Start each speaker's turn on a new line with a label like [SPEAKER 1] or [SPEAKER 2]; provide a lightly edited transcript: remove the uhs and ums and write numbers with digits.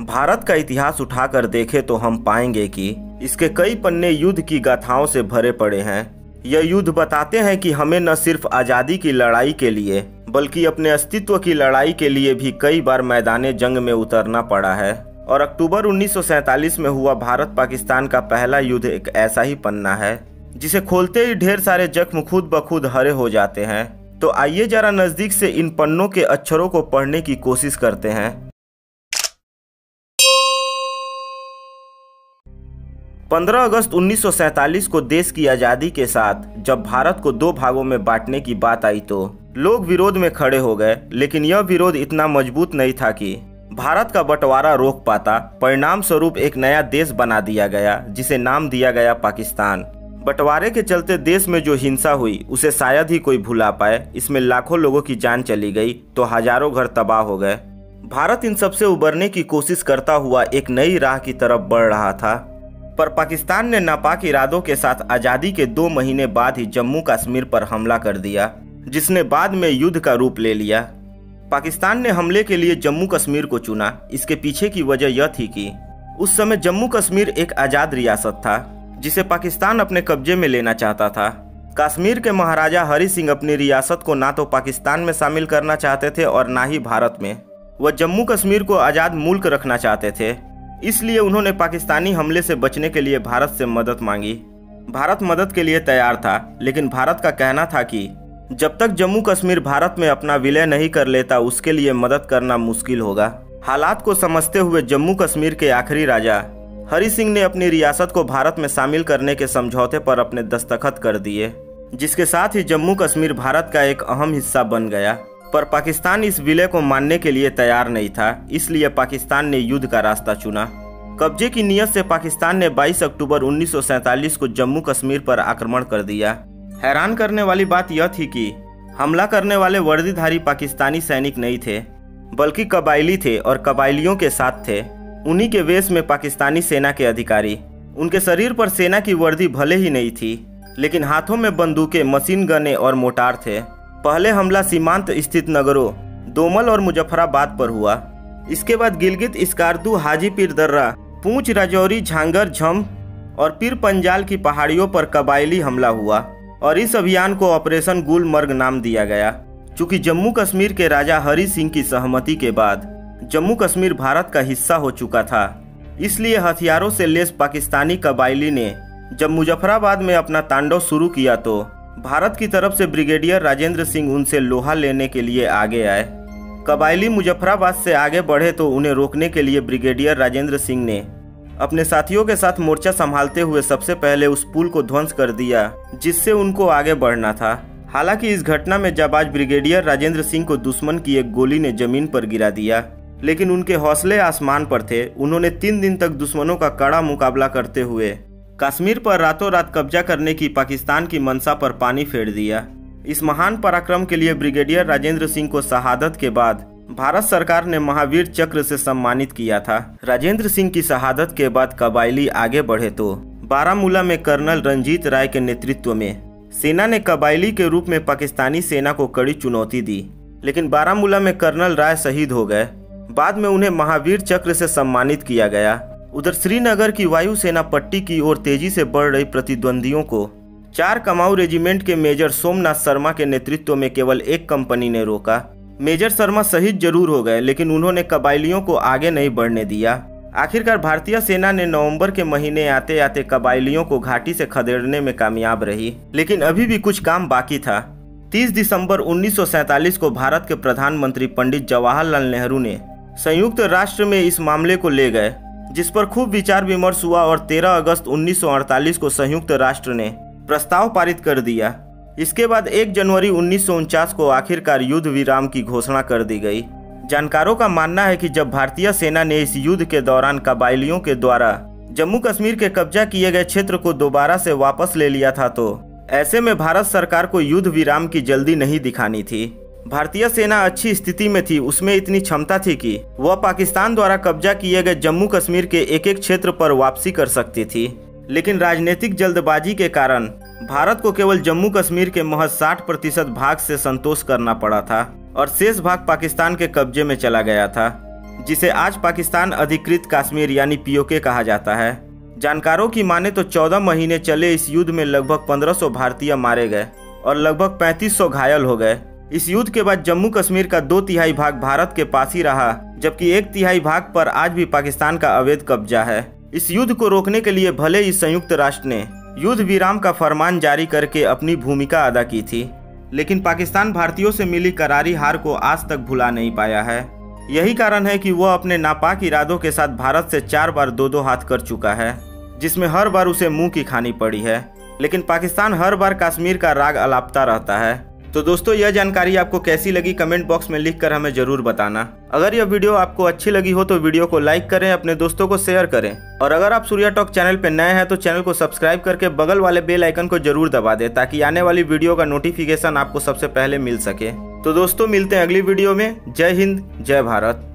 [SPEAKER 1] भारत का इतिहास उठाकर देखें तो हम पाएंगे कि इसके कई पन्ने युद्ध की गाथाओं से भरे पड़े हैं। यह युद्ध बताते हैं कि हमें न सिर्फ आज़ादी की लड़ाई के लिए बल्कि अपने अस्तित्व की लड़ाई के लिए भी कई बार मैदाने जंग में उतरना पड़ा है। और अक्टूबर 1947 में हुआ भारत पाकिस्तान का पहला युद्ध एक ऐसा ही पन्ना है जिसे खोलते ही ढेर सारे जख्म खुद ब खुद हरे हो जाते हैं। तो आइए जरा नजदीक से इन पन्नों के अक्षरों को पढ़ने की कोशिश करते हैं। 15 अगस्त 1947 को देश की आज़ादी के साथ जब भारत को दो भागों में बांटने की बात आई तो लोग विरोध में खड़े हो गए, लेकिन यह विरोध इतना मजबूत नहीं था कि भारत का बंटवारा रोक पाता। परिणाम स्वरूप एक नया देश बना दिया गया जिसे नाम दिया गया पाकिस्तान। बंटवारे के चलते देश में जो हिंसा हुई उसे शायद ही कोई भुला पाए। इसमें लाखों लोगों की जान चली गई तो हजारों घर तबाह हो गए। भारत इन सबसे उबरने की कोशिश करता हुआ एक नई राह की तरफ बढ़ रहा था, पर पाकिस्तान ने नापाक इरादों के साथ आज़ादी के 2 महीने बाद ही जम्मू कश्मीर पर हमला कर दिया, जिसने बाद में युद्ध का रूप ले लिया। पाकिस्तान ने हमले के लिए जम्मू कश्मीर को चुना। इसके पीछे की वजह यह थी कि उस समय जम्मू कश्मीर एक आज़ाद रियासत था जिसे पाकिस्तान अपने कब्जे में लेना चाहता था। कश्मीर के महाराजा हरि सिंह अपनी रियासत को ना तो पाकिस्तान में शामिल करना चाहते थे और ना ही भारत में। वह जम्मू कश्मीर को आज़ाद मुल्क रखना चाहते थे। इसलिए उन्होंने पाकिस्तानी हमले से बचने के लिए भारत से मदद मांगी। भारत मदद के लिए तैयार था, लेकिन भारत का कहना था कि जब तक जम्मू कश्मीर भारत में अपना विलय नहीं कर लेता उसके लिए मदद करना मुश्किल होगा। हालात को समझते हुए जम्मू कश्मीर के आखिरी राजा हरि सिंह ने अपनी रियासत को भारत में शामिल करने के समझौते पर अपने दस्तखत कर दिए, जिसके साथ ही जम्मू कश्मीर भारत का एक अहम हिस्सा बन गया। पर पाकिस्तान इस विलय को मानने के लिए तैयार नहीं था, इसलिए पाकिस्तान ने युद्ध का रास्ता चुना। कब्जे की नीयत से पाकिस्तान ने 22 अक्टूबर 1947 को जम्मू कश्मीर पर आक्रमण कर दिया। हैरान करने वाली बात यह थी कि हमला करने वाले वर्दीधारी पाकिस्तानी सैनिक नहीं थे, बल्कि कबायली थे और कबायलियों के साथ थे उन्हीं के वेश में पाकिस्तानी सेना के अधिकारी। उनके शरीर पर सेना की वर्दी भले ही नहीं थी, लेकिन हाथों में बंदूकें, मशीन गने और मोटार थे। पहले हमला सीमांत स्थित नगरों दोमल और मुजफ्फराबाद पर हुआ। इसके बाद गिलगित, स्कार्दू, हाजीपीर दर्रा, पूंछ, राजौरी, झांगर, झम और पीर पंजाल की पहाड़ियों पर कबायली हमला हुआ और इस अभियान को ऑपरेशन गुलमर्ग नाम दिया गया। चूंकि जम्मू कश्मीर के राजा हरि सिंह की सहमति के बाद जम्मू कश्मीर भारत का हिस्सा हो चुका था, इसलिए हथियारों से लैस पाकिस्तानी कबायली ने जब मुजफ्फराबाद में अपना तांडव शुरू किया तो भारत की तरफ से ब्रिगेडियर राजेंद्र सिंह उनसे लोहा लेने के लिए आगे आए। कबायली मुजफ्फराबाद से आगे बढ़े तो उन्हें रोकने के लिए ब्रिगेडियर राजेंद्र सिंह ने अपने साथियों के साथ मोर्चा संभालते हुए सबसे पहले उस पुल को ध्वंस कर दिया जिससे उनको आगे बढ़ना था। हालांकि इस घटना में जाबाज ब्रिगेडियर राजेंद्र सिंह को दुश्मन की एक गोली ने जमीन पर गिरा दिया, लेकिन उनके हौसले आसमान पर थे। उन्होंने 3 दिन तक दुश्मनों का कड़ा मुकाबला करते हुए कश्मीर पर रातों रात कब्जा करने की पाकिस्तान की मंशा पर पानी फेर दिया। इस महान पराक्रम के लिए ब्रिगेडियर राजेंद्र सिंह को शहादत के बाद भारत सरकार ने महावीर चक्र से सम्मानित किया था। राजेंद्र सिंह की शहादत के बाद कबायली आगे बढ़े तो बारामूला में कर्नल रंजीत राय के नेतृत्व में सेना ने कबायली के रूप में पाकिस्तानी सेना को कड़ी चुनौती दी, लेकिन बारामूला में कर्नल राय शहीद हो गए। बाद में उन्हें महावीर चक्र से सम्मानित किया गया। उधर श्रीनगर की वायुसेना पट्टी की ओर तेजी से बढ़ रही प्रतिद्वंदियों को 4 कमाऊ रेजिमेंट के मेजर सोमनाथ शर्मा के नेतृत्व में केवल एक कंपनी ने रोका। मेजर शर्मा शहीद जरूर हो गए, लेकिन उन्होंने कबायलियों को आगे नहीं बढ़ने दिया। आखिरकार भारतीय सेना ने नवंबर के महीने आते आते कबायलियों को घाटी से खदेड़ने में कामयाब रही, लेकिन अभी भी कुछ काम बाकी था। 30 दिसंबर 1947 को भारत के प्रधानमंत्री पंडित जवाहरलाल नेहरू ने संयुक्त राष्ट्र में इस मामले को ले गए, जिस पर खूब विचार विमर्श हुआ और 13 अगस्त 1948 को संयुक्त राष्ट्र ने प्रस्ताव पारित कर दिया। इसके बाद 1 जनवरी 1949 को आखिरकार युद्ध विराम की घोषणा कर दी गई। जानकारों का मानना है कि जब भारतीय सेना ने इस युद्ध के दौरान कबायलियों के द्वारा जम्मू कश्मीर के कब्जा किए गए क्षेत्र को दोबारा से वापस ले लिया था, तो ऐसे में भारत सरकार को युद्ध विराम की जल्दी नहीं दिखानी थी। भारतीय सेना अच्छी स्थिति में थी, उसमें इतनी क्षमता थी कि वह पाकिस्तान द्वारा कब्जा किए गए जम्मू कश्मीर के एक एक क्षेत्र पर वापसी कर सकती थी, लेकिन राजनीतिक जल्दबाजी के कारण भारत को केवल जम्मू कश्मीर के महज 60% भाग से संतोष करना पड़ा था और शेष भाग पाकिस्तान के कब्जे में चला गया था। जिसे आज पाकिस्तान अधिकृत कश्मीर यानी पीओके कहा जाता है। जानकारों की माने तो 14 महीने चले इस युद्ध में लगभग 1500 भारतीय मारे गए और लगभग 3500 घायल हो गए। इस युद्ध के बाद जम्मू कश्मीर का 2/3 भाग भारत के पास ही रहा, जबकि 1/3 भाग पर आज भी पाकिस्तान का अवैध कब्जा है। इस युद्ध को रोकने के लिए भले ही संयुक्त राष्ट्र ने युद्ध विराम का फरमान जारी करके अपनी भूमिका अदा की थी, लेकिन पाकिस्तान भारतीयों से मिली करारी हार को आज तक भुला नहीं पाया है। यही कारण है कि वह अपने नापाक इरादों के साथ भारत से 4 बार 2-2 हाथ कर चुका है, जिसमें हर बार उसे मुंह की खानी पड़ी है। लेकिन पाकिस्तान हर बार कश्मीर का राग अलापता रहता है। तो दोस्तों, यह जानकारी आपको कैसी लगी कमेंट बॉक्स में लिखकर हमें जरूर बताना। अगर यह वीडियो आपको अच्छी लगी हो तो वीडियो को लाइक करें, अपने दोस्तों को शेयर करें और अगर आप सूर्या टॉक चैनल पर नए हैं तो चैनल को सब्सक्राइब करके बगल वाले बेल आइकन को जरूर दबा दें ताकि आने वाली वीडियो का नोटिफिकेशन आपको सबसे पहले मिल सके। तो दोस्तों, मिलते हैं अगली वीडियो में। जय हिंद, जय भारत।